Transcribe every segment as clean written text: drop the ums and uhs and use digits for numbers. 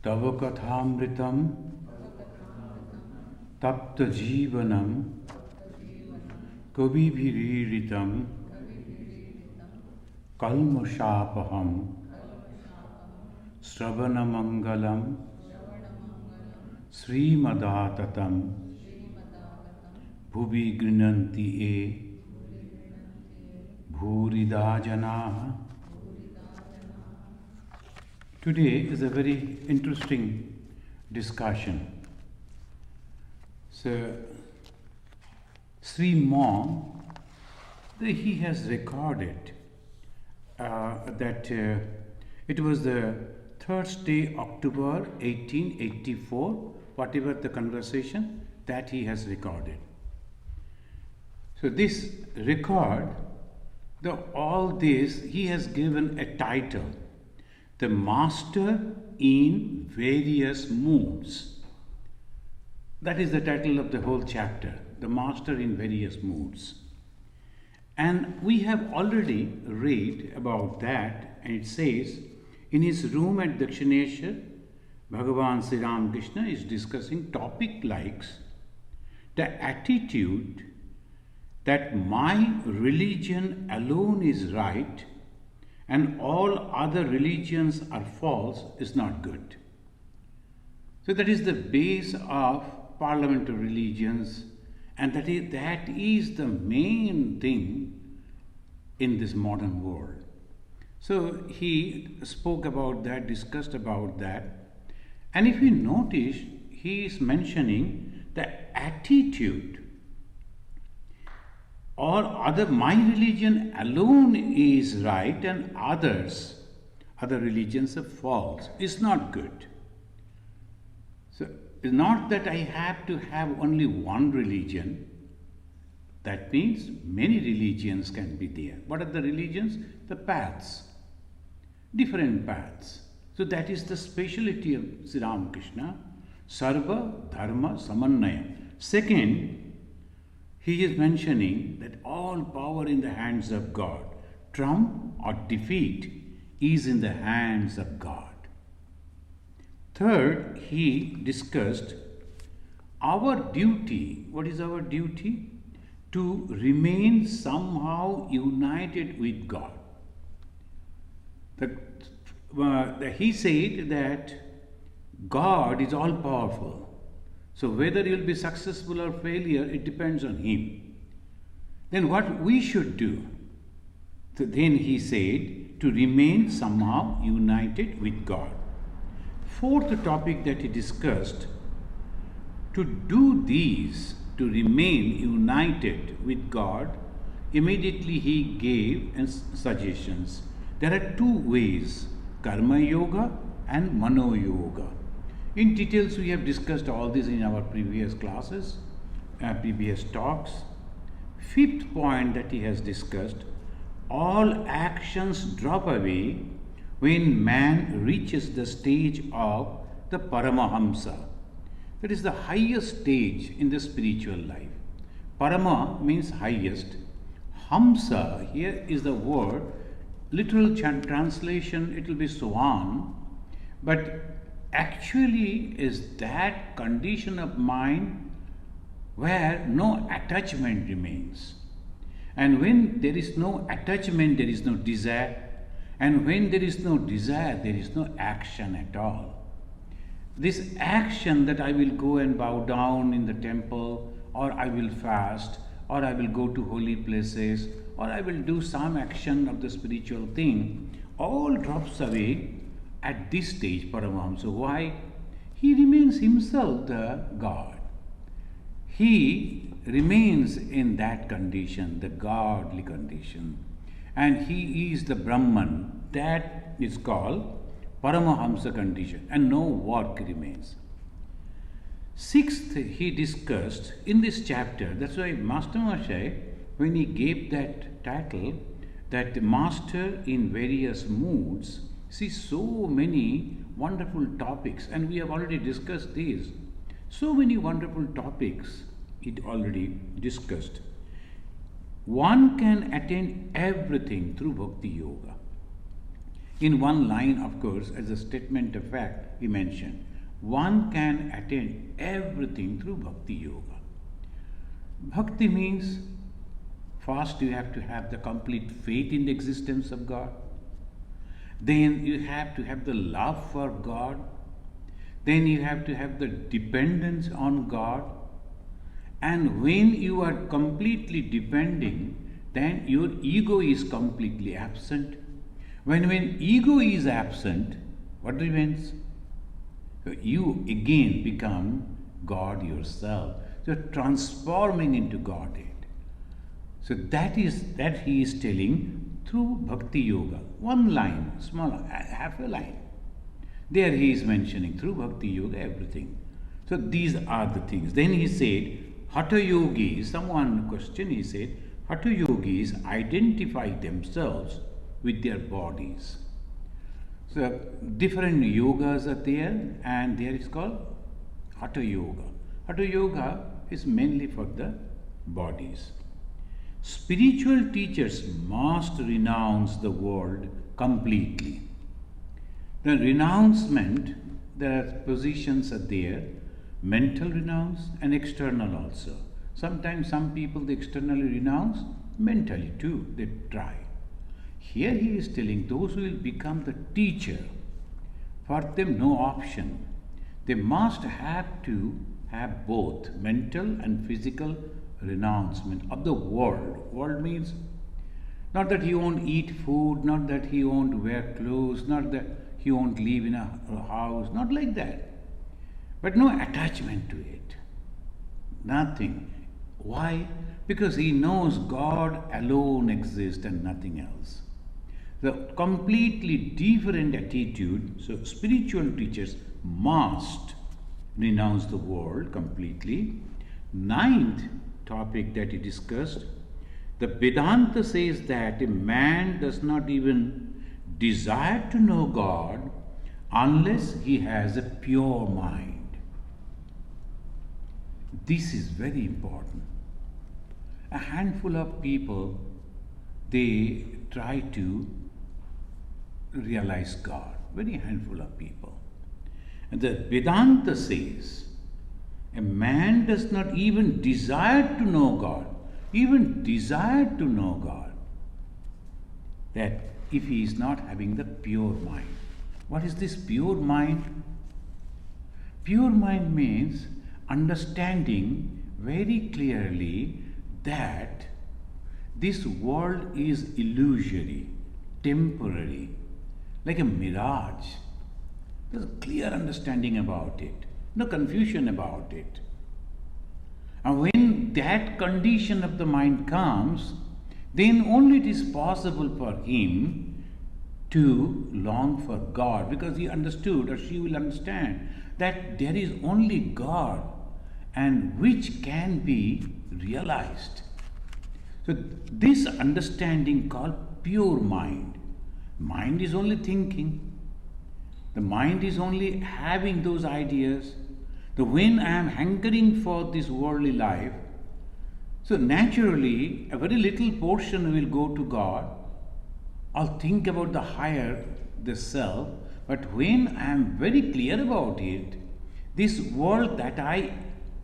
तव कथामृतं तप्त जीवनं कविभिरीडितं कल्मषापहं श्रवणमङ्गलं श्रीमदाततं भुवि गृह्णन्ति ये भूरिदा जनाः. Today is a very interesting discussion. So, Sri Mom, he has recorded that it was the Thursday, October 1884, whatever the conversation that he has recorded. So this record, all this, he has given a title, The Master in Various Moods. That is the title of the whole chapter, The Master in Various Moods. And we have already read about that, and it says, in his room at Dakshineshwar, Bhagavan Sri Ramakrishna is discussing topic likes the attitude that my religion alone is right and all other religions are false is not good. So that is the base of parliamentary religions, and that is the main thing in this modern world. So he spoke about that, discussed about that, and if you notice, he is mentioning the attitude or my religion alone is right and other religions are false is not good. So it's not that I have to have only one religion. That means many religions can be there. What are the religions? The paths, different paths. So that is the speciality of Sri Ramakrishna, Sarva Dharma Samannaya. Second, he is mentioning that all power in the hands of God. Trump or defeat is in the hands of God. Third, he discussed our duty. What is our duty? To remain somehow united with God. He said that God is all powerful. So whether he will be successful or failure, it depends on him. Then what we should do? So then he said to remain somehow united with God. Fourth topic that he discussed, to do these, to remain united with God, immediately he gave suggestions. There are two ways, Karma Yoga and Mano Yoga. In details, we have discussed all this in our previous classes, previous talks. Fifth point that he has discussed, all actions drop away when man reaches the stage of the Paramahamsa. That is the highest stage in the spiritual life. Parama means highest. Hamsa, here is the word, literal translation, it will be swan, but actually is that condition of mind where no attachment remains. And when there is no attachment, there is no desire. And when there is no desire, there is no action at all. This action that I will go and bow down in the temple, or I will fast, or I will go to holy places, or I will do some action of the spiritual thing, all drops away at this stage, Paramahamsa. Why? He remains himself the God. He remains in that condition, the godly condition. And he is the Brahman. That is called Paramahamsa condition, and no work remains. Sixth, he discussed in this chapter, that's why Master Mahasaya, when he gave that title, that the Master in Various Moods, see so many wonderful topics, and we have already discussed these. So many wonderful topics it already discussed. One can attain everything through Bhakti Yoga. In one line, of course, as a statement of fact, he mentioned, one can attain everything through Bhakti Yoga. Bhakti means first you have to have the complete faith in the existence of God. Then you have to have the love for God. Then you have to have the dependence on God. And when you are completely depending, then your ego is completely absent. When ego is absent, what remains? So you again become God yourself. So transforming into Godhead. So that he is telling through Bhakti Yoga. One line, small, half a line. There he is mentioning through Bhakti Yoga everything. So these are the things. Then he said, Hatha Yogis, someone questioned, he said, Hatha Yogis identify themselves with their bodies. So different yogas are there, and there is called Hatha Yoga. Hatha Yoga is mainly for the bodies. Spiritual teachers must renounce the world completely. The renouncement, there are positions are there, mental renounce and external also. Sometimes some people they externally renounce, mentally too, they try. Here he is telling those who will become the teacher, for them no option. They must have to have both mental and physical renouncement of the world. World means not that he won't eat food, not that he won't wear clothes, not that he won't live in a house, not like that. But no attachment to it. Nothing. Why? Because he knows God alone exists and nothing else. The completely different attitude, so spiritual teachers must renounce the world completely. Ninth topic that he discussed, the Vedanta says that a man does not even desire to know God unless he has a pure mind. This is very important. A handful of people, they try to realize God. Very handful of people. And the Vedanta says, a man does not even desire to know God, even desire to know God, that if he is not having the pure mind. What is this pure mind? Pure mind means understanding very clearly that this world is illusory, temporary, like a mirage. There's a clear understanding about it, no confusion about it. And when that condition of the mind comes, then only it is possible for him to long for God, because he understood, or she will understand, that there is only God and which can be realized. So this understanding called pure mind. Mind is only thinking. The mind is only having those ideas. So when I am hankering for this worldly life, so naturally a very little portion will go to God. I'll think about the higher, the self. But when I am very clear about it, this world that I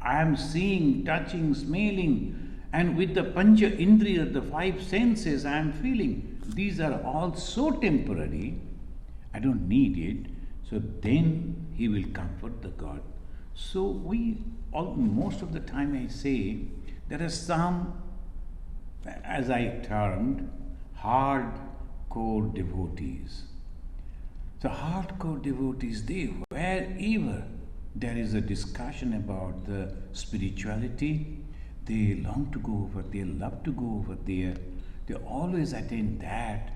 am seeing, touching, smelling, and with the Pancha Indriya, the five senses I am feeling, these are all so temporary, I don't need it. So then he will comfort the God. So most of the time I say, there are some, as I termed, hardcore devotees. So hardcore devotees, wherever there is a discussion about the spirituality, they long to go over there, love to go over there. They always attain that.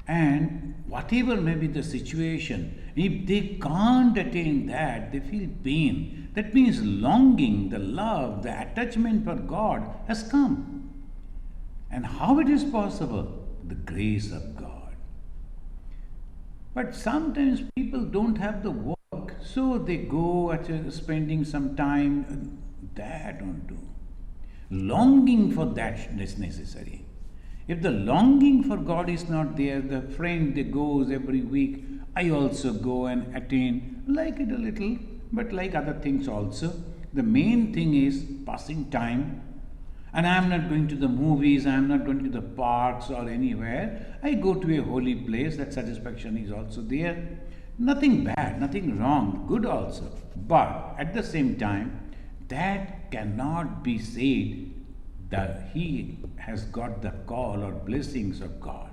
And whatever may be the situation, if they can't attain that, they feel pain. That means longing, the love, the attachment for God has come. And how it is possible? The grace of God. But sometimes people don't have the work, so they go at spending some time. That don't do. Longing for that is necessary. If the longing for God is not there, the friend that goes every week, I also go and attain, like it a little, but like other things also. The main thing is passing time. And I am not going to the movies, I am not going to the parks or anywhere. I go to a holy place, that satisfaction is also there. Nothing bad, nothing wrong, good also. But at the same time, that cannot be said that he has got the call or blessings of God.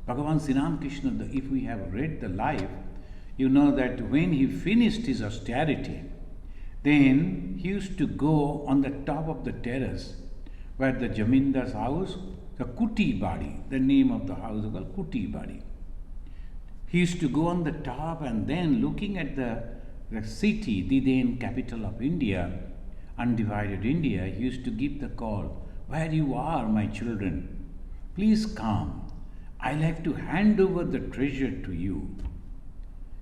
Bhagavan Sri Ramakrishna, if we have read the life, you know that when he finished his austerity, then he used to go on the top of the terrace where the Jamindar's house, the Kuti Badi, the name of the house is called Kuti Badi. He used to go on the top and then looking at the city, the then capital of India, undivided India, he used to give the call, where you are, my children, please come. I like to hand over the treasure to you.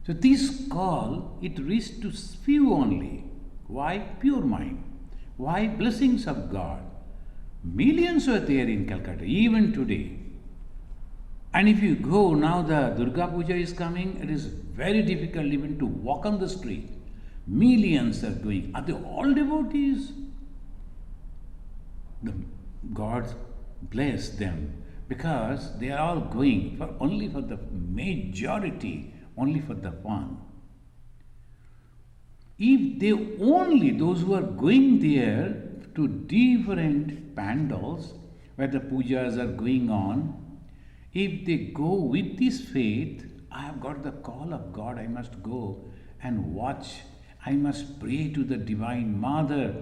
So this call, it reached to few only. Why? Pure mind. Why? Blessings of God. Millions were there in Calcutta, even today. And if you go, now the Durga Puja is coming, it is very difficult even to walk on the street. Millions are going. Are they all devotees? God bless them because they are all going for only for the majority, only for the fun. If they only, those who are going there to different pandals where the pujas are going on, if they go with this faith, I have got the call of God, I must go and watch, I must pray to the Divine Mother,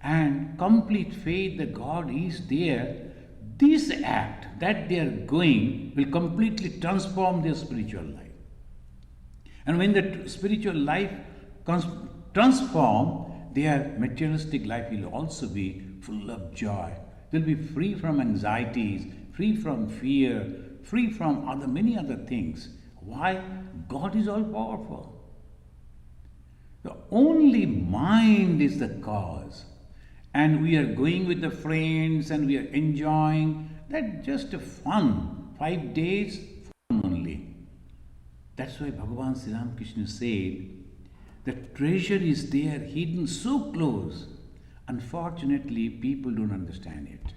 and complete faith that God is there, this act that they are going will completely transform their spiritual life. And when the spiritual life transform, their materialistic life will also be full of joy. They'll be free from anxieties, free from fear, free from many other things. Why? God is all powerful. The only mind is the cause. And we are going with the friends and we are enjoying. That's just a fun. 5 days, fun only. That's why Bhagavan Sri Ramakrishna said, the treasure is there, hidden so close. Unfortunately, people don't understand it.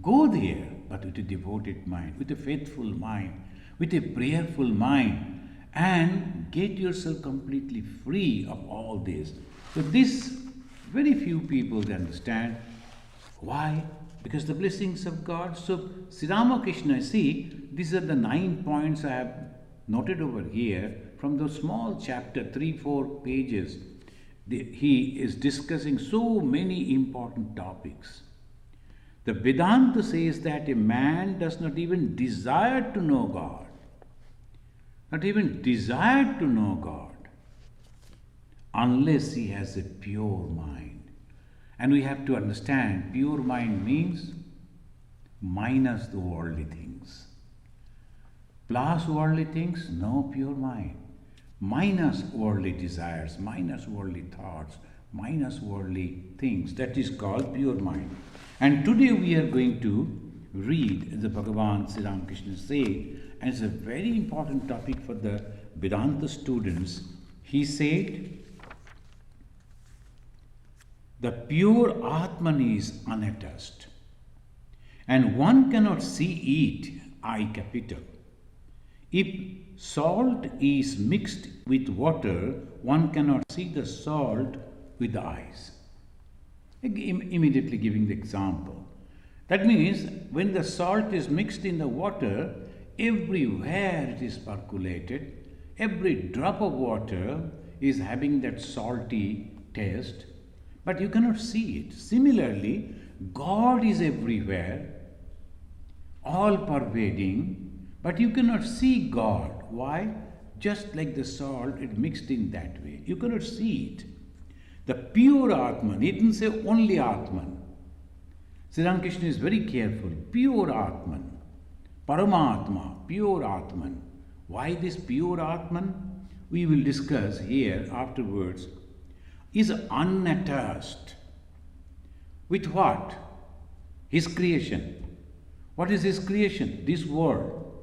Go there, but with a devoted mind, with a faithful mind, with a prayerful mind, and get yourself completely free of all this. So this, very few people understand. Why? Because the blessings of God. So Sri Ramakrishna, see, these are the 9 points I have noted over here from the small chapter, 3-4 pages. He is discussing so many important topics. The Vedanta says that a man does not even desire to know God. Not even desire to know God unless he has a pure mind. And we have to understand, pure mind means minus the worldly things. Plus worldly things, no pure mind. Minus worldly desires, minus worldly thoughts, minus worldly things. That is called pure mind. And today we are going to read the Bhagavan Sri Ramakrishna said, and it's a very important topic for the Vedanta students. He said, the pure Atman is unattached, and one cannot see it, I capital. If salt is mixed with water, one cannot see the salt with the eyes. Immediately giving the example. That means when the salt is mixed in the water, everywhere it is percolated, every drop of water is having that salty taste, but you cannot see it. Similarly, God is everywhere, all pervading, but you cannot see God. Why? Just like the salt, it mixed in that way. You cannot see it. The pure Atman, he didn't say only Atman. Sri Ramakrishna is very careful. Pure Atman, Paramatma, pure Atman. Why this pure Atman? We will discuss here afterwards. Is unattached with what? His creation. What is this creation? This world.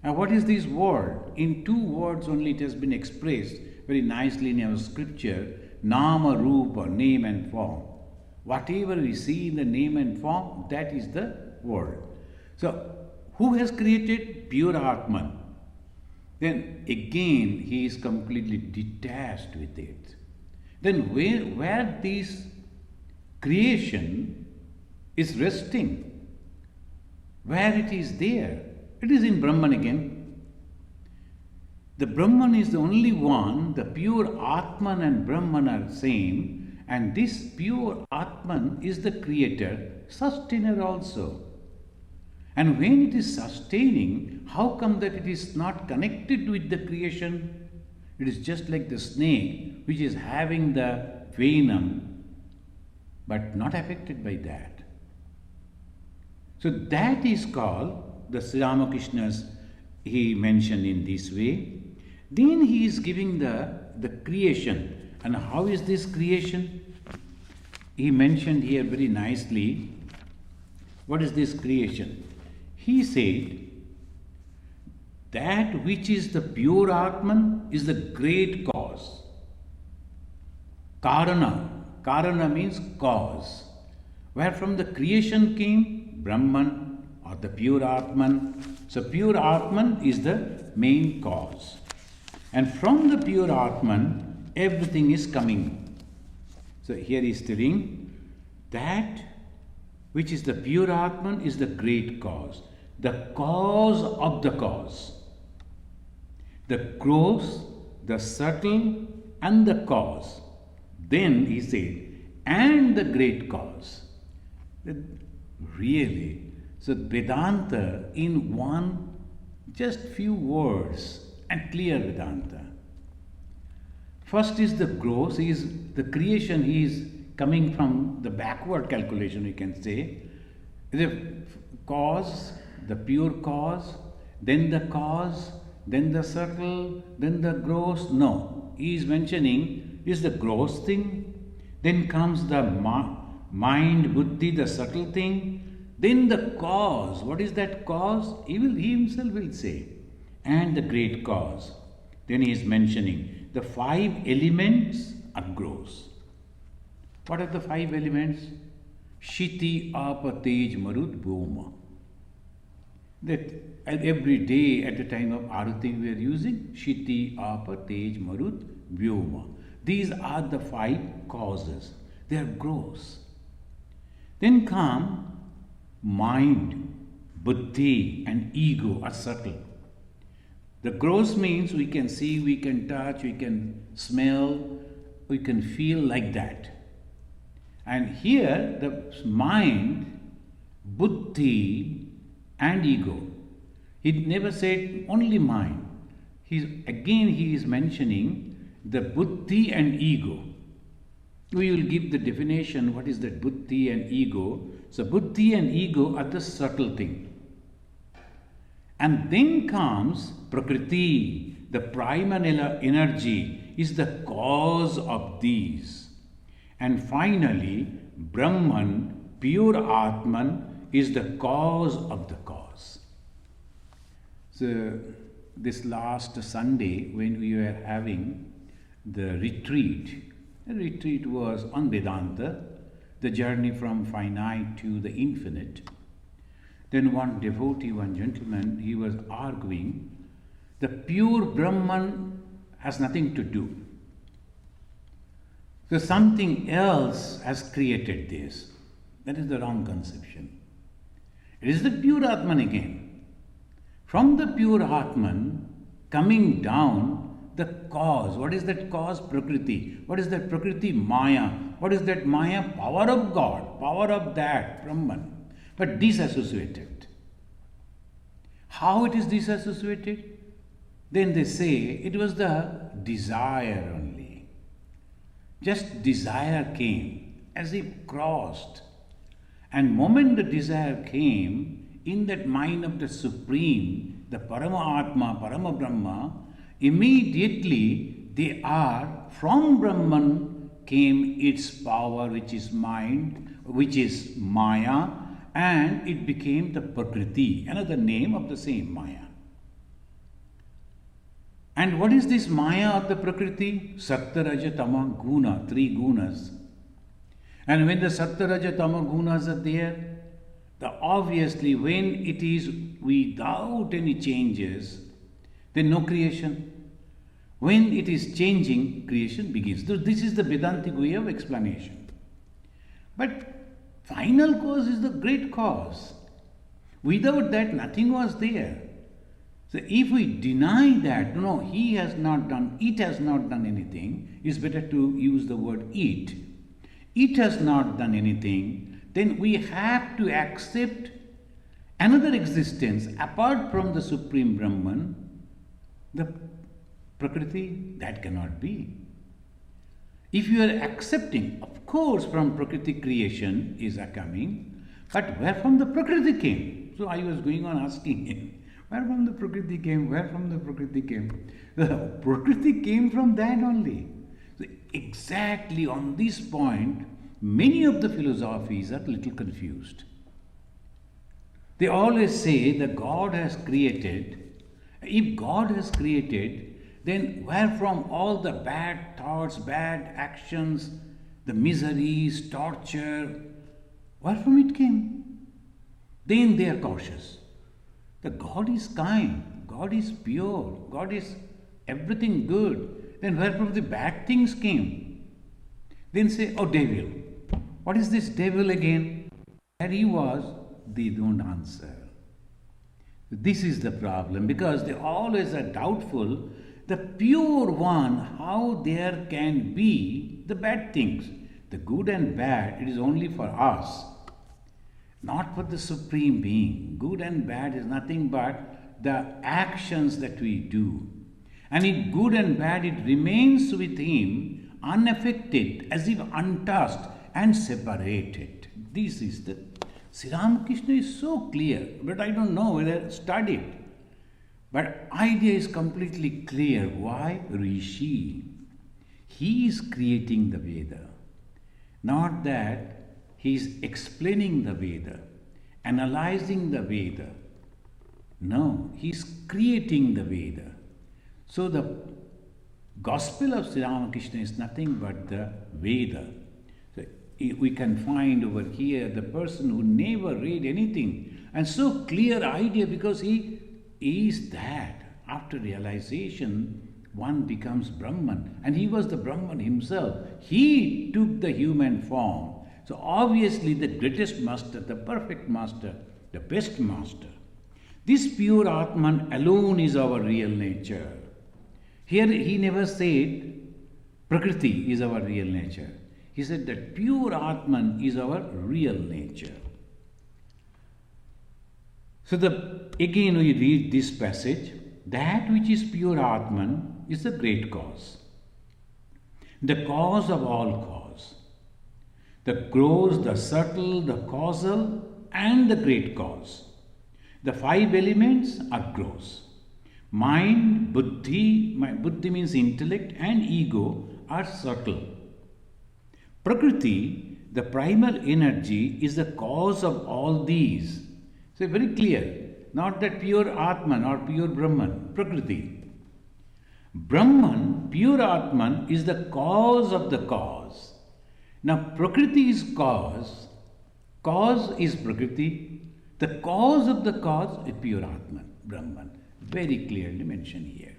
And what is this world? In two words only it has been expressed very nicely in our scripture, Nama Rupa, name and form. Whatever we see in the name and form, that is the world. So, who has created? Pure Atman. Then again, he is completely detached with it. Then where this creation is resting, where it is there, it is in Brahman again. The Brahman is the only one, the pure Atman and Brahman are same, and this pure Atman is the creator, sustainer also. And when it is sustaining, how come that it is not connected with the creation? It is just like the snake which is having the venom but not affected by that. So that is called the Sri Ramakrishna's, he mentioned in this way. Then he is giving the creation. And how is this creation? He mentioned here very nicely. What is this creation? He said, that which is the pure Atman is the great cause. Karana. Karana means cause. Where from the creation came? Brahman or the pure Atman. So pure Atman is the main cause. And from the pure Atman, everything is coming. So here he is telling that which is the pure Atman is the great cause. The cause of the cause. The gross, the subtle, and the cause. Then he said, and the great cause. Really. So Vedanta in one, just few words, and clear Vedanta. First is the gross, is the creation, he is coming from the backward calculation, we can say. The cause, the pure cause, then the cause, then the subtle, then the gross. No, he is mentioning is the gross thing, then comes the mind, buddhi, the subtle thing, then the cause. What is that cause? He himself will say. And the great cause. Then he is mentioning the 5 elements are gross. What are the 5 elements? Shiti, Apa, Tej, Marut, Bhoma. That every day at the time of Arati we are using Shiti, Apa, Tej, Marut, Vyoma. These are the 5 causes. They are gross. Then come mind, buddhi and ego are subtle. The gross means we can see, we can touch, we can smell, we can feel like that. And here the mind, buddhi and ego. He never said only mind. He is mentioning the buddhi and ego. We will give the definition, what is that buddhi and ego. So buddhi and ego are the subtle thing. And then comes Prakriti, the primal energy is the cause of these. And finally, Brahman, pure Atman, is the cause of the cause. So this last Sunday when we were having the retreat was on Vedanta, the journey from finite to the infinite. Then one devotee, one gentleman, he was arguing, the pure Brahman has nothing to do. So something else has created this. That is the wrong conception. It is the pure Atman again. From the pure Atman coming down, the cause. What is that cause? Prakriti. What is that Prakriti? Maya. What is that Maya? Power of God. Power of that Brahman. But disassociated. How it is disassociated? Then they say it was the desire only. Just desire came as if crossed. And moment the desire came, in that mind of the Supreme, the Paramatma, Parama Brahma, immediately they are, from Brahman came its power, which is mind, which is Maya, and it became the Prakriti, another name of the same Maya. And what is this Maya of the Prakriti? Sattva, Raja, Tama, Guna, three gunas. And when the Sattva, Raja, Tama gunas are there, obviously when it is without any changes, then no creation. When it is changing, creation begins. So this is the Vedantic way of explanation. But final cause is the great cause. Without that, nothing was there. So if we deny that, no, he has not done, it has not done anything, it's better to use the word it. It has not done anything, then we have to accept another existence apart from the Supreme Brahman, the Prakriti. That cannot be. If you are accepting, of course, from Prakriti creation is a coming, but where from the Prakriti came? So I was going on asking him, where from the Prakriti came? Where from the Prakriti came? The Prakriti came from that only. So exactly on this point, many of the philosophies are a little confused. They always say that God has created. If God has created, then where from all the bad thoughts, bad actions, the miseries, torture, where from it came? Then they are cautious. The God is kind, God is pure, God is everything good. Then where from the bad things came? Then say, oh devil. What is this devil again? Where he was, they don't answer. This is the problem, because they always are doubtful. The pure one, how there can be the bad things. The good and bad, it is only for us, not for the Supreme Being. Good and bad is nothing but the actions that we do. And in good and bad, it remains with him unaffected, as if untouched and separated. This is the... Sri Ramakrishna is so clear, but I don't know whether I studied. But idea is completely clear. Why? Rishi. He is creating the Veda. Not that he is explaining the Veda, analyzing the Veda. No, he is creating the Veda. So the Gospel of Sri Ramakrishna is nothing but the Veda. So we can find over here the person who never read anything, and so clear idea, because he is that. After realization, one becomes Brahman, and he was the Brahman himself. He took the human form. So obviously the greatest master, the perfect master, the best master. This pure Atman alone is our real nature. Here he never said Prakriti is our real nature. He said that pure Atman is our real nature. So again we read this passage. That which is pure Atman is the great cause. The cause of all cause. The gross, the subtle, the causal, and the great cause. The five elements are gross. Mind, buddhi means intellect, and ego are subtle. Prakriti, the primal energy, is the cause of all these. So very clear. Not that pure Atman or pure Brahman, Prakriti. Brahman, pure Atman, is the cause of the cause. Now Prakriti is cause is Prakriti, the cause of the cause is pure Atman, Brahman. Very clearly mentioned here.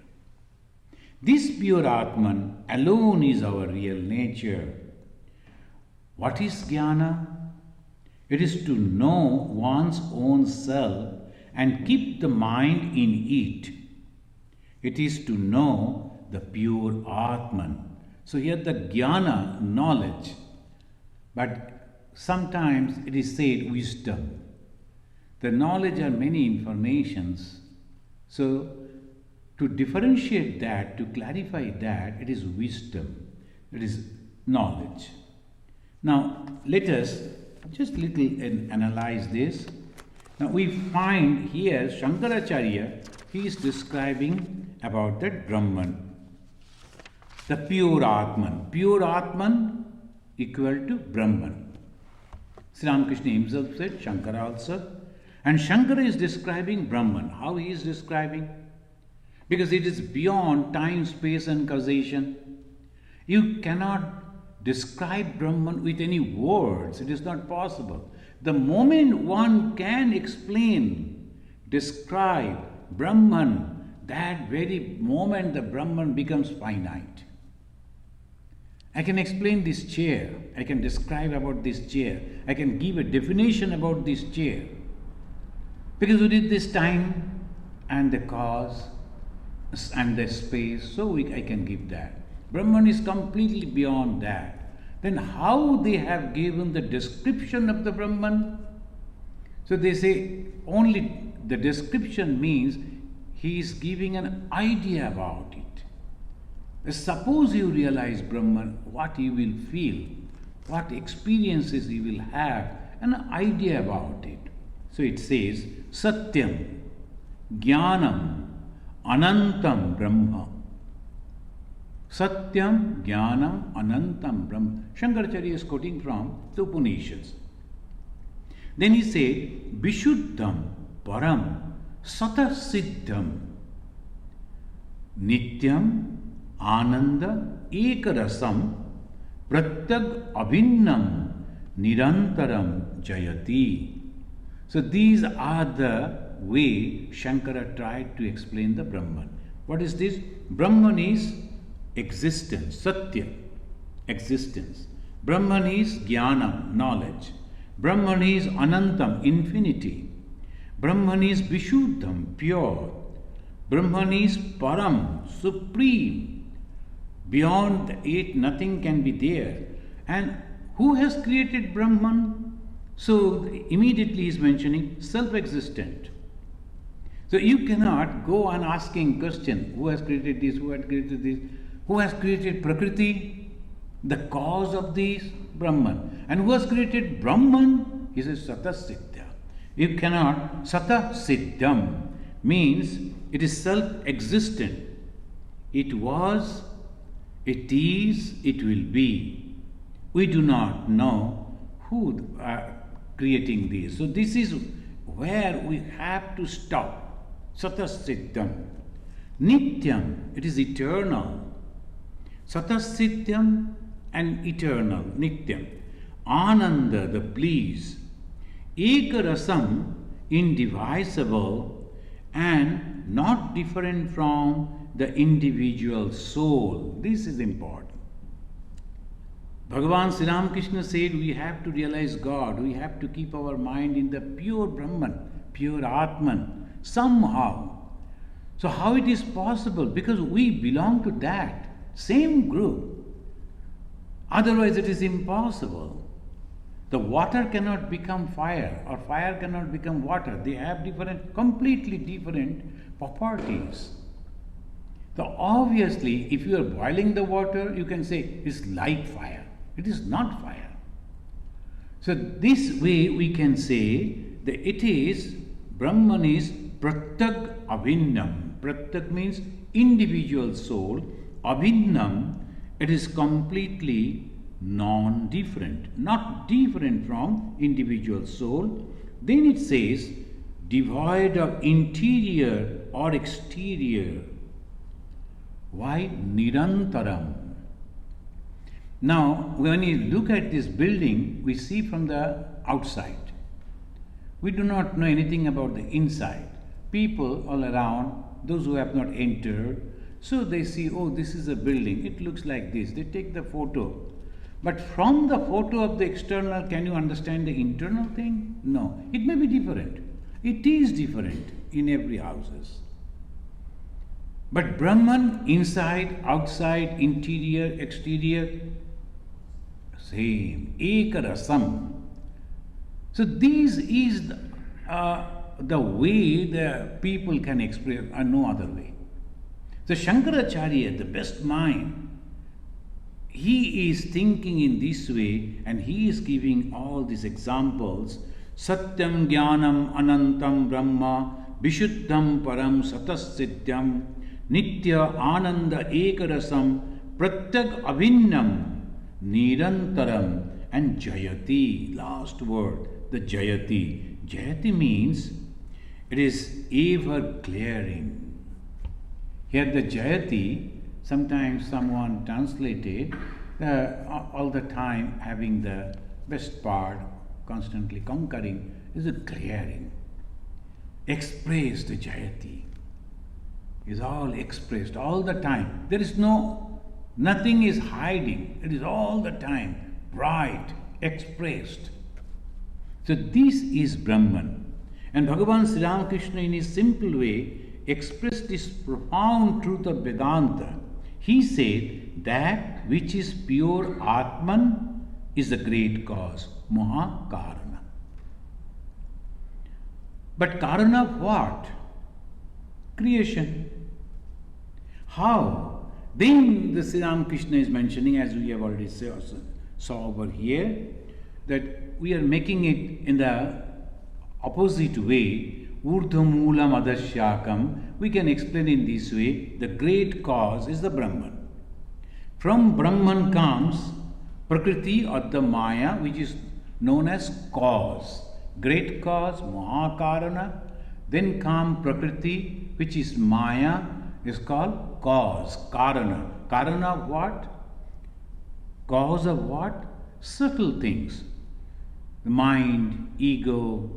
This pure Atman alone is our real nature. What is jnana? It is to know one's own self and keep the mind in it. It is to know the pure Atman. So here the jnana, knowledge, but sometimes it is said wisdom. The knowledge are many informations. So to differentiate that, to clarify that, it is wisdom, it is knowledge. Now let us just little analyze this. Now we find here Shankaracharya, he is describing about that Brahman, the pure Atman. Pure Atman equal to Brahman. Sri Ramakrishna himself said, Shankara also. And Shankara is describing Brahman. How he is describing? Because it is beyond time, space and causation. You cannot describe Brahman with any words. It is not possible. The moment one can explain, describe Brahman, that very moment the Brahman becomes finite. I can explain this chair. I can describe about this chair. I can give a definition about this chair. Because we did this time and the cause and the space, so I can give that. Brahman is completely beyond that. Then how they have given the description of the Brahman? So they say only the description means he is giving an idea about it. Suppose you realize Brahman, what you will feel, what experiences you will have, an idea about it. So it says, Satyam, Jnanam, Anantam Brahma. Satyam, Jnanam, Anantam Brahma. Shankaracharya is quoting from the Upanishads. Then he said, Vishuddham, Param, Sata Siddham, Nityam, Ananda, Ekarasam, Pratyag Abhinnam, Nirantaram Jayati. So these are the way Shankara tried to explain the Brahman. What is this? Brahman is existence, Satya, existence. Brahman is Jnanam, knowledge. Brahman is Anantam, infinity. Brahman is Vishuddham, pure. Brahman is Param, supreme. Beyond it, nothing can be there. And who has created Brahman? So immediately he is mentioning self-existent. So you cannot go on asking question, who has created this, who has created this, who has created Prakriti, the cause of this, Brahman. And who has created Brahman? He says Sata Siddha. You cannot, Sata Siddham means it is self-existent. It was, it is, it will be. We do not know who are creating this. So this is where we have to stop. Sata Siddham. Nityam, it is eternal. Sata Siddham and eternal, Nityam. Ananda, the bliss. Ekarasam, indivisible and not different from the individual soul. This is important. Bhagavan Sri Ramakrishna said we have to realize God, we have to keep our mind in the pure Brahman, pure Atman, somehow. So how it is possible? Because we belong to that same group. Otherwise it is impossible. The water cannot become fire or fire cannot become water. They have different, completely different properties. So obviously, if you are boiling the water, you can say it's like fire. It is not fire. So this way we can say that it is, Brahman is Pratyag Abhinnam. Pratyag means individual soul. Abhinnam, it is completely non-different, not different from individual soul. Then it says, devoid of interior or exterior. Why? Nirantaram. Now, when you look at this building, we see from the outside. We do not know anything about the inside. People all around, those who have not entered, so they see, oh, this is a building, it looks like this. They take the photo. But from the photo of the external, can you understand the internal thing? No. It may be different. It is different in every houses. But Brahman, inside, outside, interior, exterior, same. Ekarasam. So this is the way the people can express, no other way. So Shankaracharya, the best mind, he is thinking in this way and he is giving all these examples. Satyam Jnanam Anantam Brahma Vishuddham Param Satasiddhyam Nitya Ananda Ekarasam Pratyag Abhinnam Nirantaram and Jayati, last word, the Jayati. Jayati means it is ever glaring. Here the Jayati, sometimes someone translated all the time having the best part, constantly conquering, is a glaring. Expressed Jayati is all expressed all the time. There is nothing is hiding. It is all the time bright, expressed. So this is Brahman. And Bhagavan Sri Ramakrishna in his simple way expressed this profound truth of Vedanta. He said that which is pure Atman is the great cause, Mahakarana. But Karana of what? Creation. How? Then the Sri Ramakrishna is mentioning, as we have already saw over here, that we are making it in the opposite way. Urdhvamulam adashyakam. We can explain in this way. The great cause is the Brahman. From Brahman comes Prakriti or the Maya, which is known as cause. Great cause, Mahakarana. Then come Prakriti, which is Maya, is called cause, Karana. Karana of what? Cause of what? Subtle things. The mind, ego,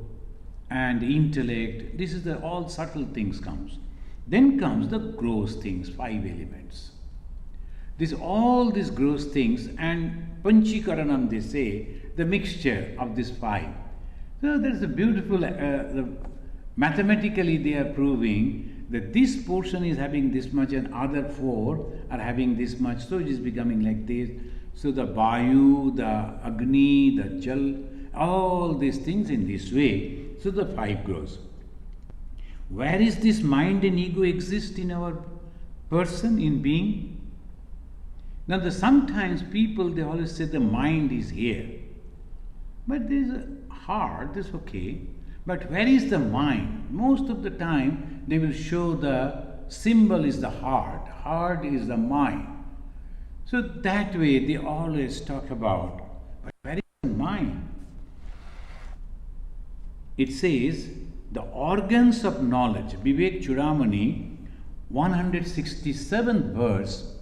and intellect. This is all subtle things comes. Then comes the gross things, 5 elements. All these gross things and Panchikaranam, they say, the mixture of these 5. So there is a beautiful, mathematically they are proving that this portion is having this much and other 4 are having this much, so it is becoming like this. So the Vayu, the Agni, the Jal, all these things in this way, so the 5 grows. Where is this mind and ego exist in our person, in being? Now sometimes people, they always say the mind is here. But there is a heart, that's okay. But where is the mind? Most of the time they will show the symbol is the heart is the mind. So that way they always talk about, but where is the mind? It says the organs of knowledge, Vivek Chudamani, 167th verse,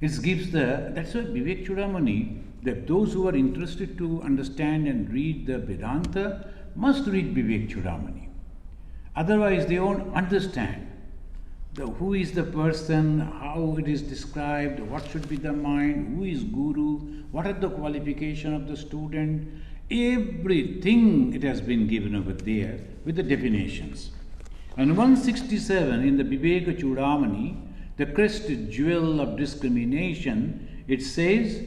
it gives that's why Vivek Chudamani, that those who are interested to understand and read the Vedanta must read Vivek Chudamani. Otherwise they won't understand who is the person, how it is described, what should be the mind, who is Guru, what are the qualifications of the student. Everything it has been given over there with the definitions. And 167 in the Viveka Chudamani, the crest jewel of discrimination, it says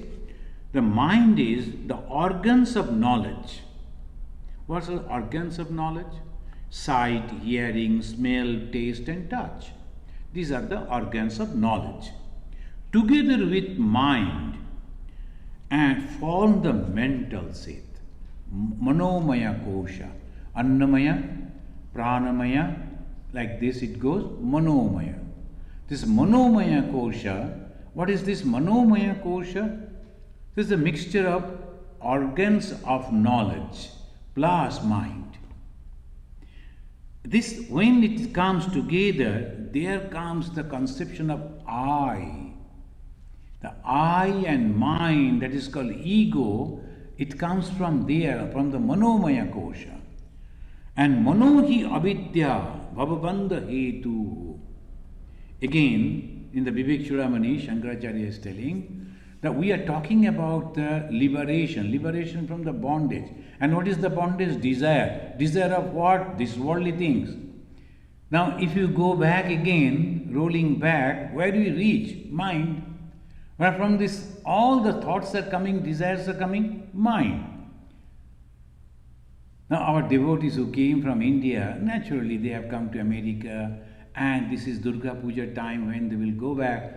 the mind is the organs of knowledge. What are the organs of knowledge? Sight, hearing, smell, taste and touch. These are the organs of knowledge. Together with mind and form the mental set. Manomaya kosha, Annamaya, Pranamaya, like this it goes, Manomaya. This Manomaya kosha, what is this Manomaya kosha? This is a mixture of organs of knowledge plus mind. This, when it comes together, there comes the conception of I. The I and mind, that is called ego, it comes from there, from the Manomaya kosha. And Manohi avidya bhavabandha hetu. Again, in the Vivek Chudamani, Shankaracharya is telling that we are talking about the liberation from the bondage. And what is the bondage? Desire. Desire of what? These worldly things. Now, if you go back again, rolling back, where do you reach? Mind. Where from this, all the thoughts are coming, desires are coming? Mind. Now, our devotees who came from India, naturally they have come to America, and this is Durga Puja time when they will go back.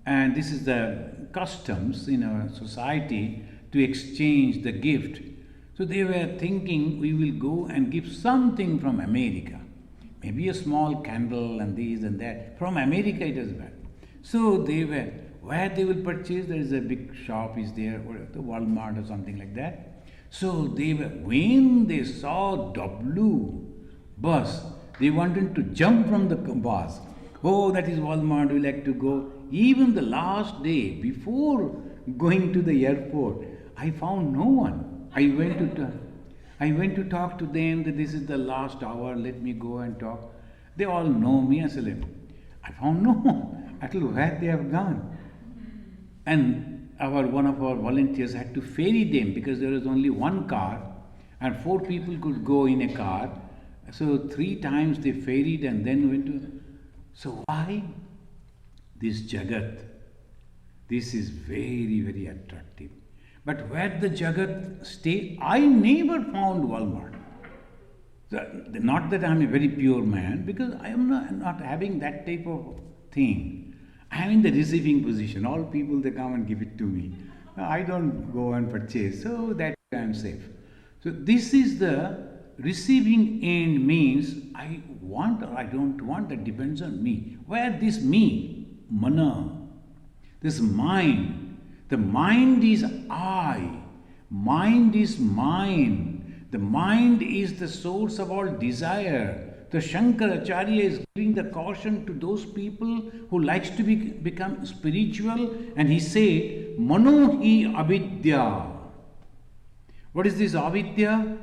And this is the customs in our society to exchange the gift. So they were thinking we will go and give something from America. Maybe a small candle and this and that. From America it is bad. So they were, where they will purchase. There is a big shop is there, or the Walmart or something like that. So when they saw W bus, they wanted to jump from the bus. Oh, that is Walmart, we like to go. Even the last day, before going to the airport, I found no one. I went to talk to them that this is the last hour, let me go and talk. They all know me. I said, I found no one. I told where they have gone. And one of our volunteers had to ferry them because there was only one car and 4 people could go in a car. So 3 times they ferried and then went to. So why? This Jagat, this is very, very attractive. But where the Jagat stay, I never found Walmart. So, not that I am a very pure man, because I am not having that type of thing. I am in the receiving position. All people, they come and give it to me. I don't go and purchase, so that I am safe. So this is the receiving end, means I want or I don't want, that depends on me. Where this me, mana, this mind, the mind is I, mind is mine, the mind is the source of all desire. The Shankaracharya is giving the caution to those people who likes to become spiritual, and he say, Mano hi avidya. What is this avidya?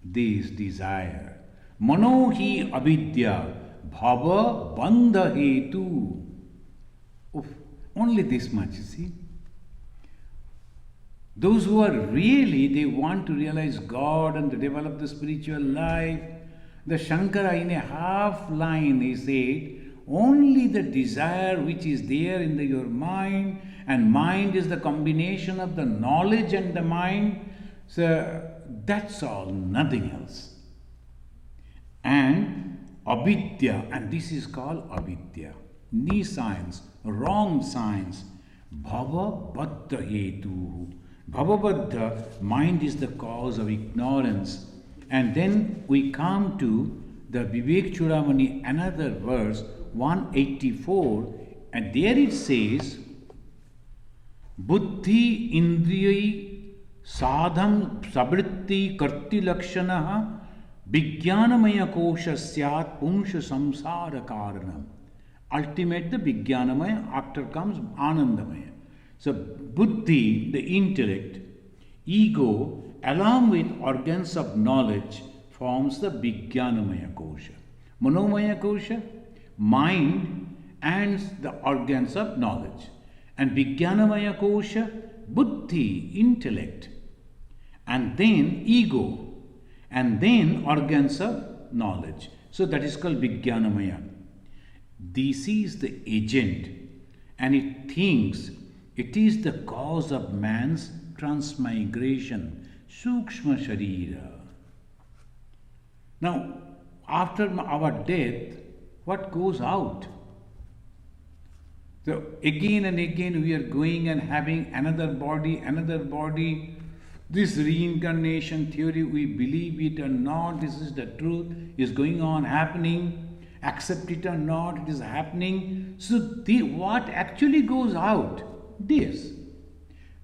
This desire. Mano hi avidya, bhava bandha hetu. Only this much, you see. Those who are really, they want to realize God and to develop the spiritual life, the Shankara in a half line, he said, only the desire which is there in your mind, and mind is the combination of the knowledge and the mind, so that's all, nothing else. And avidya, and this is called avidya, knee science, wrong science, bhava baddha hetu. Bhava baddha, mind is the cause of ignorance. And then we come to the Vivek Chudamani, another verse, 184, and there it says, Buddhi indriyai sadham sabritti karti lakshanaha Vijnanamaya kosha syat punsha samsara karanam. Ultimate the Vijnanamaya, after comes Anandamaya. So Buddhi, the intellect, ego, along with organs of knowledge, forms the Vijnanamaya kosha. Manomaya kosha, mind and the organs of knowledge. And Vijnanamaya kosha, Buddhi, intellect. And then ego. And then organs of knowledge. So that is called Vijnanamaya. This is the agent, and it thinks it is the cause of man's transmigration, Sukshma Sharira. Now, after our death, what goes out? So again and again we are going and having another body. This reincarnation theory, we believe it or not, this is the truth, is going on happening. Accept it or not, it is happening. So what actually goes out? This.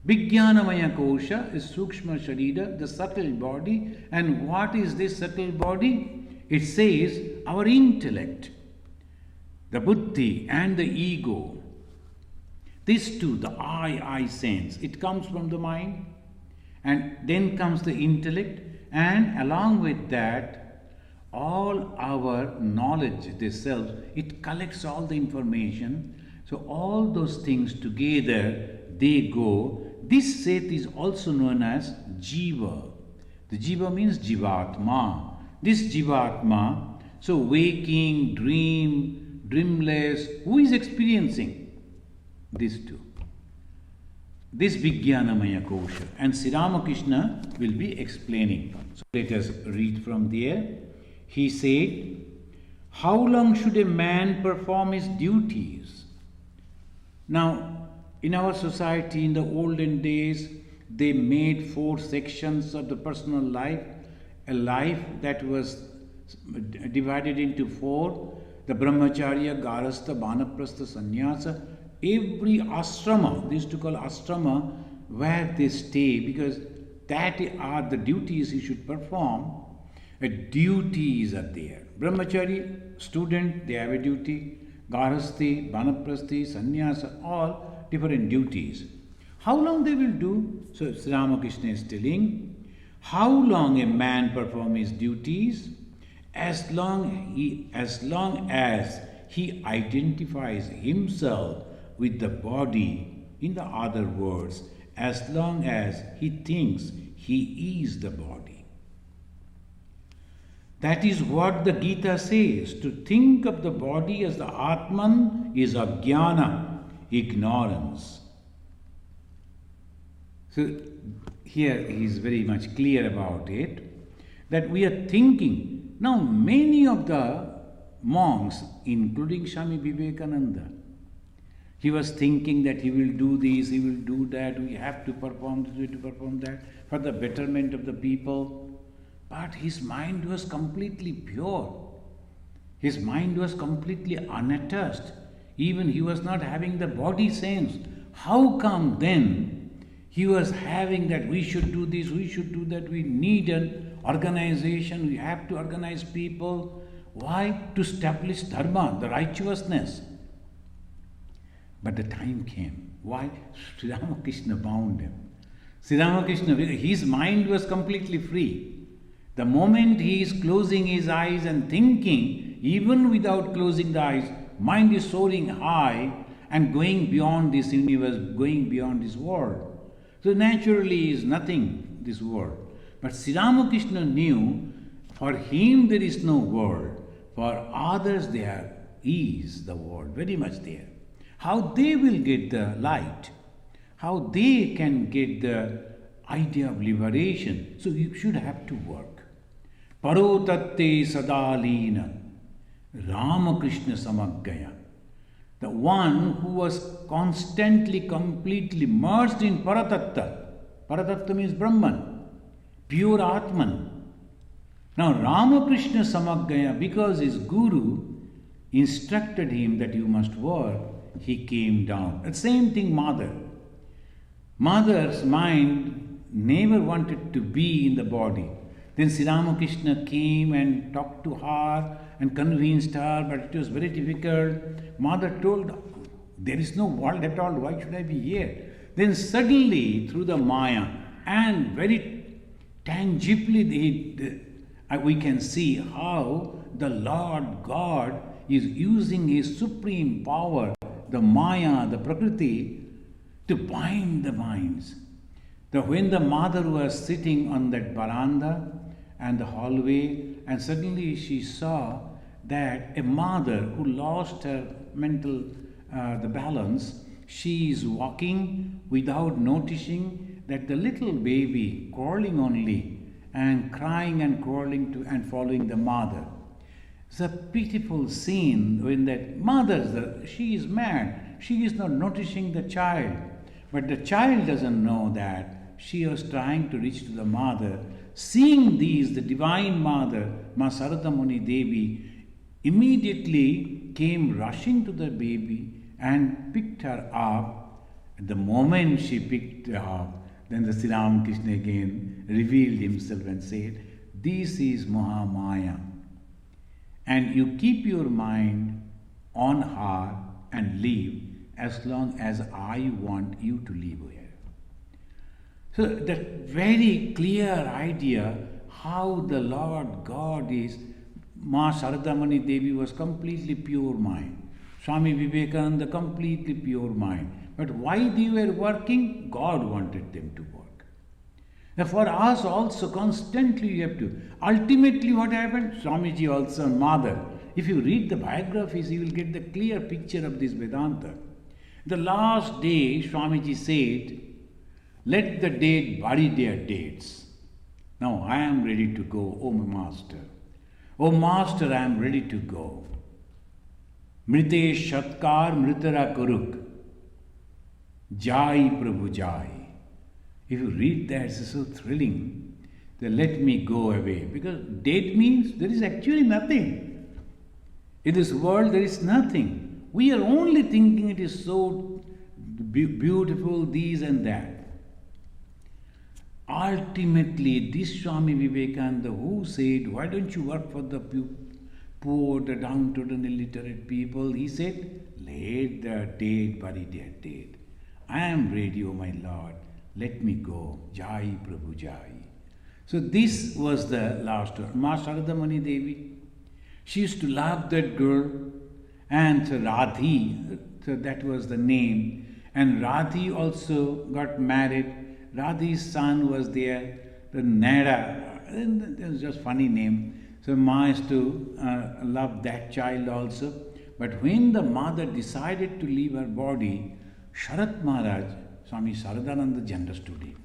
Vijnanamaya kosha is Sukshma Sharira, the subtle body. And what is this subtle body? It says our intellect, the buddhi and the ego. These two, the I sense, it comes from the mind. And then comes the intellect, and along with that, all our knowledge, the self, it collects all the information. So all those things together, they go. This set is also known as Jiva. The Jiva means Jivatma. This Jivatma, so waking, dreamless, who is experiencing? These two. This Vijnanamaya kosha. And Sri Ramakrishna will be explaining. So let us read from there. He said, how long should a man perform his duties? Now, in our society, in the olden days, they made 4 sections of the personal life. A life that was divided into 4. The Brahmacharya, Garastha, Banaprastha, Sannyasa. every ashrama, they used to call ashrama where they stay, because that are the duties he should perform. Duties are there. Brahmachari, student, they have a duty. Garhasthi, Banaprasthi, Sannyasa, all different duties. How long they will do? So Sri Ramakrishna is telling, how long a man perform his duties? As long as he identifies himself with the body, in the other words, as long as he thinks he is the body. That is what the Gita says. To think of the body as the Atman is ajnana, ignorance. So here he is very much clear about it, that we are thinking. Now many of the monks, including Swami Vivekananda, he was thinking that he will do this, he will do that, we have to perform this, we have to perform that for the betterment of the people. But his mind was completely pure. His mind was completely unattached. Even he was not having the body sense. How come then he was having that we should do this, we should do that, we need an organization, we have to organize people. Why? To establish dharma, the righteousness. But the time came. Why? Sri Ramakrishna bound him. Sri Ramakrishna, his mind was completely free. The moment he is closing his eyes and thinking, even without closing the eyes, mind is soaring high and going beyond this universe, going beyond this world. So naturally is nothing, this world. But Sri Ramakrishna knew, for him there is no world, for others there is the world, very much there. How they will get the light, how they can get the idea of liberation. So you should have to work. Parotatte sadalina, Ramakrishna samaggaya. The one who was constantly, completely merged in Paratatta. Paratatta means Brahman, pure Atman. Now Ramakrishna samaggaya, because his guru instructed him that you must work, he came down. The same thing mother. Mother's mind never wanted to be in the body. Then Sri Ramakrishna came and talked to her and convinced her, but it was very difficult. Mother told, there is no world at all, why should I be here? Then suddenly, through the Maya, and very tangibly we can see how the Lord God is using his supreme power, the Maya, the Prakriti, to bind the minds. When the mother was sitting on that veranda and the hallway, and suddenly she saw that a mother who lost her mental the balance, she is walking without noticing that the little baby crawling only and crying and crawling to and following the mother. It's a pitiful scene when that mother, she is mad, she is not noticing the child, but the child doesn't know that she was trying to reach to the mother. Seeing these, the divine mother, Ma Sarada Muni Devi, immediately came rushing to the baby and picked her up. At the moment she picked her up, then the Sri Ramakrishna again revealed himself and said, this is Mahamaya. And you keep your mind on her and live as long as I want you to live here. So that very clear idea how the Lord God is. Ma Sharadamani Devi was completely pure mind. Swami Vivekananda completely pure mind. But why they were working? God wanted them to work. Now for us also constantly you have to. Ultimately what happened? Swamiji also and Mother. If you read the biographies, you will get the clear picture of this Vedanta. The last day Swamiji said, let the dead bury their deads. Now I am ready to go, O my Master. O Master, I am ready to go. Mrite Shatkar Mritara Kuruk. Jai Prabhu Jai. If you read that, it's so thrilling. Then let me go away. Because dead means there is actually nothing. In this world there is nothing. We are only thinking it is so beautiful, these and that. Ultimately, this Swami Vivekananda, who said, why don't you work for the poor, the downtrodden, illiterate people? He said, let the dead bury their dead. I am ready, O my Lord. Let me go. Jai Prabhu Jai. So this was the last one. Ma Sharadamani Devi, she used to love that girl. And so Radhi, so that was the name. And Radhi also got married. Radhi's son was there, the Nada. It was just funny name. So Ma used to love that child also. But when the mother decided to leave her body, Sharat Maharaj, Swami Saradananda understood it.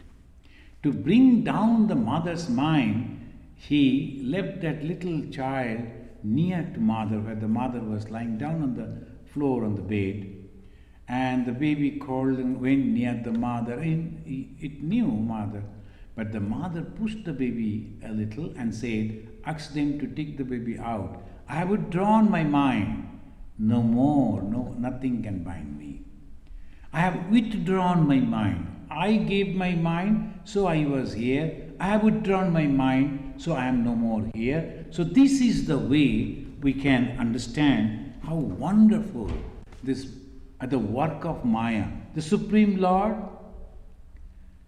To bring down the mother's mind, he left that little child near to mother, where the mother was lying down on the floor on the bed. And the baby crawled and went near the mother. And it knew mother. But the mother pushed the baby a little and said, asked them to take the baby out. I have withdrawn my mind. No more, nothing can bind me. I have withdrawn my mind. I gave my mind, so I was here. I have withdrawn my mind, so I am no more here. So this is the way we can understand how wonderful this the work of Maya. The Supreme Lord,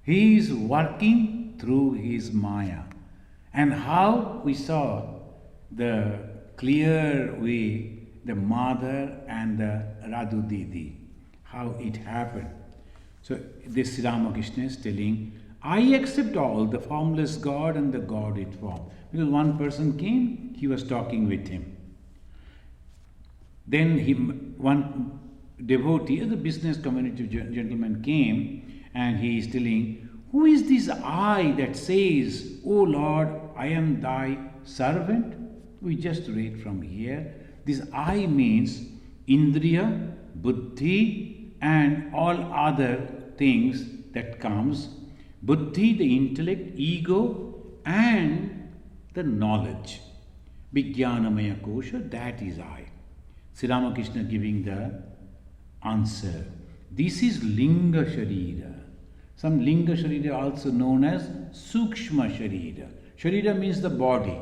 He is working through His Maya. And how we saw the clear way, the mother and the Radhu Didi, how it happened. So this Ramakrishna is telling, I accept all, the formless God and the God it formed. Because one person came, he was talking with him. Then one devotee, the business community gentleman came, and he is telling, who is this I that says, O Lord, I am thy servant? We just read from here. This I means Indriya, Buddhi, and all other things that comes. Buddhi, the intellect, ego, and the knowledge. Vijnanamaya kosha, that is I. Sri Ramakrishna giving the answer. This is Linga Sharira. Some Linga Sharira also known as Sukshma Sharira. Sharira means the body.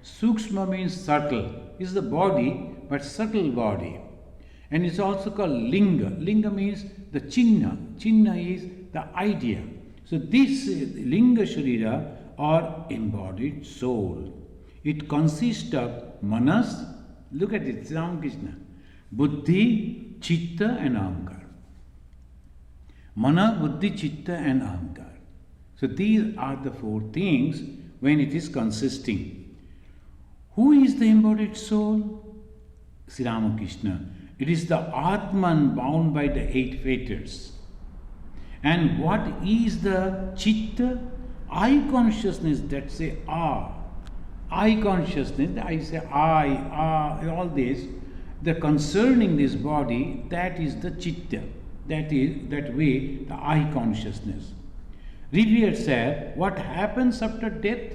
Sukshma means subtle. Is the body, but subtle body. And it's also called Linga. Linga means the Chinna. Chinna is the idea. So this Linga Sharira or embodied soul. It consists of Manas, look at it, Ramakrishna, Buddhi, Chitta and Ahankar. Mana, Buddhi, Chitta and Ahankar. So these are the four things when it is consisting. Who is the embodied soul? Sri Ramakrishna. It is the Atman bound by the 8 fetters. And what is the Chitta? I consciousness that say I consciousness, I say all this, the concerning this body, that is the Chitta. That is, that way, the I consciousness. Revered said, what happens after death?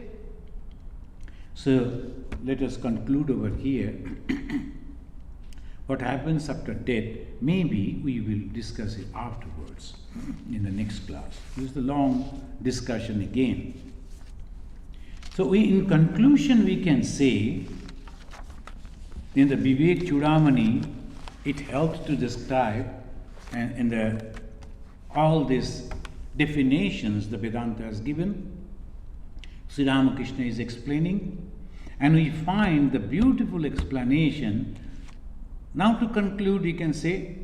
So, let us conclude over here. What happens after death, maybe we will discuss it afterwards in the next class. This is the long discussion again. So in conclusion we can say, in the Vivek Chudamani, it helps to describe, and in all these definitions the Vedanta has given, Sri Ramakrishna is explaining, and we find the beautiful explanation. Now to conclude, we can say,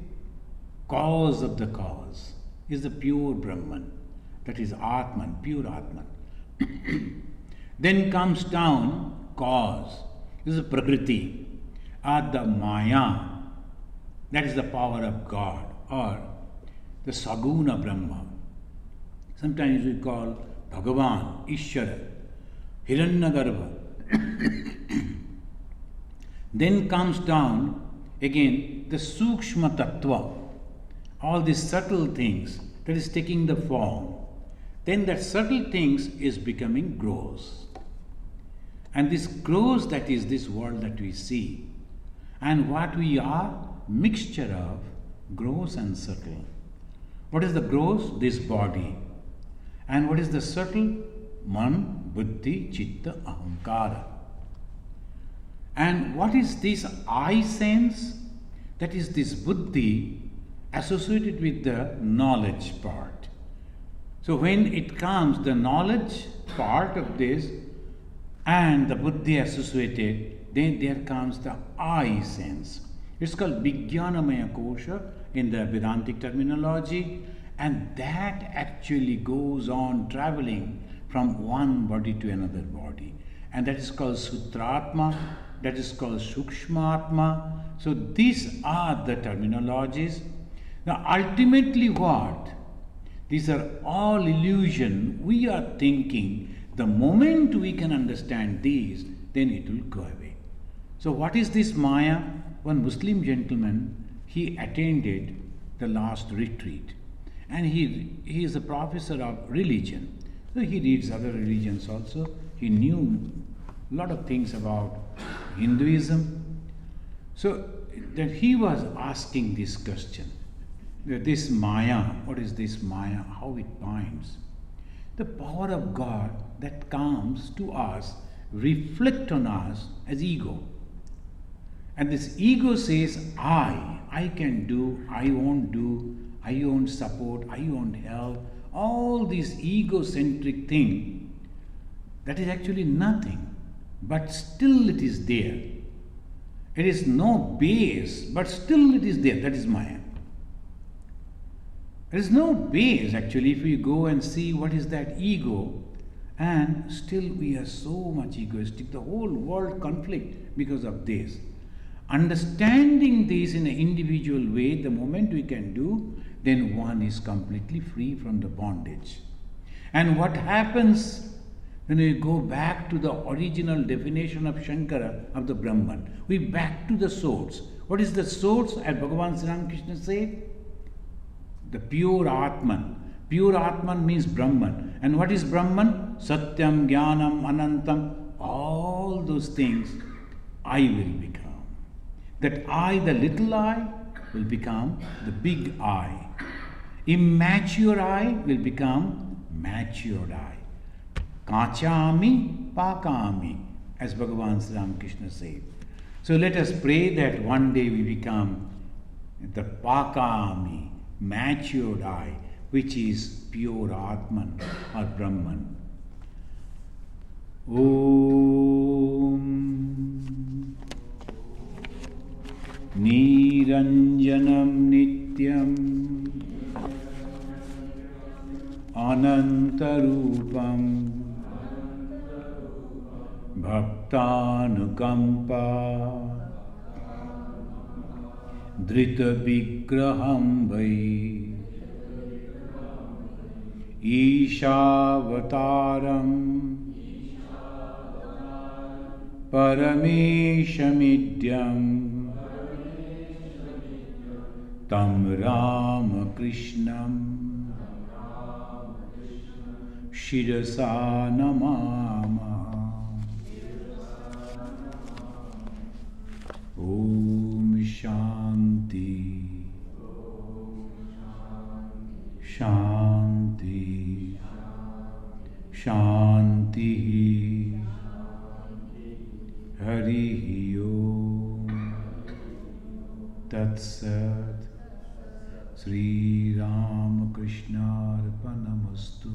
cause of the cause is the pure Brahman, that is Atman, pure Atman. Then comes down cause, this is Prakriti, or the Maya, that is the power of God, or the Saguna Brahma. Sometimes we call Bhagavan, Ishvara, Hiranyagarbha. Then comes down again the Sukshma Tattva, all these subtle things that is taking the form. Then that subtle things is becoming gross. And this gross, that is this world that we see. And what we are, mixture of gross and subtle. What is the gross? This body. And what is the subtle? Man, buddhi, chitta, ahankara. And what is this I sense? That is this buddhi associated with the knowledge part. So when it comes, the knowledge part of this and the buddhi associated, then there comes the I sense. It's called Vijnanamaya Kosha in the Vedantic terminology, and that actually goes on traveling from one body to another body. And that is called Sutratma, that is called Sukshmatma. So these are the terminologies. Now ultimately what? These are all illusion. We are thinking the moment we can understand these, then it will go away. So what is this Maya? One Muslim gentleman, he attended the last retreat, and he is a professor of religion. So he reads other religions also. He knew a lot of things about Hinduism. So then he was asking this question. This Maya, what is this Maya? How it binds? The power of God that comes to us, reflect on us as ego. And this ego says, I can do, I won't do, I won't support, I won't help. All this egocentric thing, that is actually nothing, but still it is there. It is no base, but still it is there. That is Maya. There is no base actually if we go and see what is that ego, and still we are so much egoistic. The whole world conflict because of this. Understanding this in an individual way, the moment we can do, then one is completely free from the bondage. And what happens when we go back to the original definition of Shankara, of the Brahman? We back to the source. What is the source? As Bhagavan Sri Ramakrishna said, the pure Atman. Pure Atman means Brahman. And what is Brahman? Satyam, Jnanam, Anantam. All those things I will become. That I, the little I, will become the big I. Immature I will become matured I. Kachami, pakami, as Bhagavan Sri Ramakrishna said. So let us pray that one day we become the pakami, matured I, which is pure Atman or Brahman. Om Niranjanam Nityam Anantarupam Bhaktanukampa Drita Vigraham Vai Ishavattaram Parameshamidyam Tam Ramakrishnam Shirasa Namama. Om Shanti Shanti Shanti Hari Om Tat Sat Sri Ramakrishna Arpanamastu.